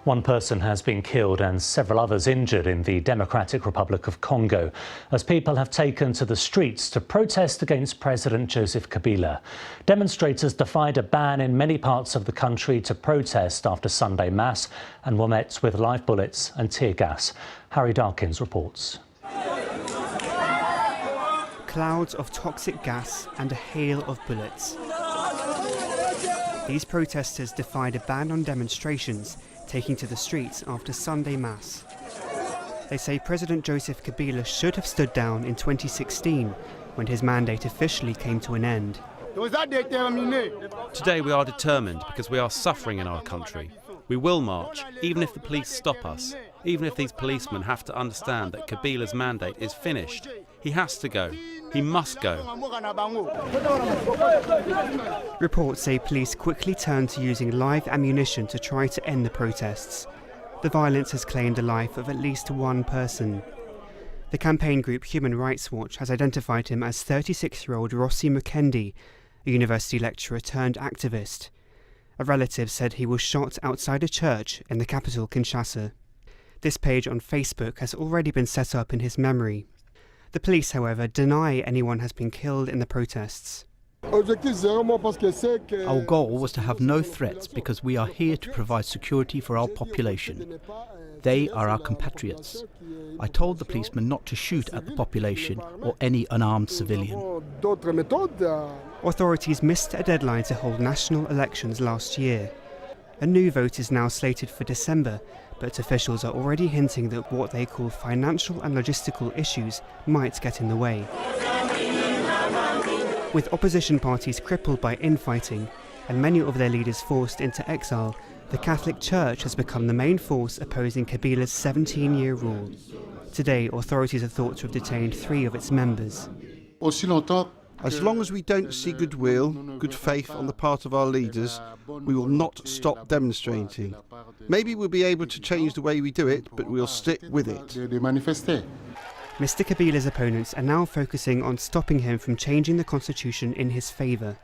One person has been killed and several others injured in the Democratic Republic of Congo as people have taken to the streets to protest against President Joseph Kabila. Demonstrators defied a ban in many parts of the country to protest after Sunday Mass and were met with live bullets and tear gas. Harry Darkins reports. Clouds of toxic gas and a hail of bullets. These protesters defied a ban on demonstrations, taking to the streets after Sunday Mass. They say President Joseph Kabila should have stood down in 2016, when his mandate officially came to an end. Today we are determined because we are suffering in our country. We will march, even if the police stop us, even if these policemen have to understand that Kabila's mandate is finished. He has to go. He must go. Reports say police quickly turned to using live ammunition to try to end the protests. The violence has claimed the life of at least one person. The campaign group Human Rights Watch has identified him as 36-year-old Rossi Mukendi, a university lecturer turned activist. A relative said he was shot outside a church in the capital, Kinshasa. This page on Facebook has already been set up in his memory. The police, however, deny anyone has been killed in the protests. Our goal was to have no threats because we are here to provide security for our population. They are our compatriots. I told the policemen not to shoot at the population or any unarmed civilian. Authorities missed a deadline to hold national elections last year. A new vote is now slated for December, but officials are already hinting that what they call financial and logistical issues might get in the way. With opposition parties crippled by infighting and many of their leaders forced into exile, the Catholic Church has become the main force opposing Kabila's 17-year rule. Today, authorities are thought to have detained 3 of its members. As long as we don't see goodwill, good faith on the part of our leaders, we will not stop demonstrating. Maybe we'll be able to change the way we do it, but we'll stick with it. Mr. Kabila's opponents are now focusing on stopping him from changing the constitution in his favour.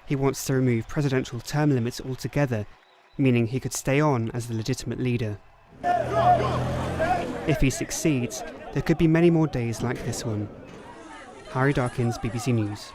He wants to remove presidential term limits altogether, meaning he could stay on as the legitimate leader. If he succeeds, there could be many more days like this one. Harry Darkins, BBC News.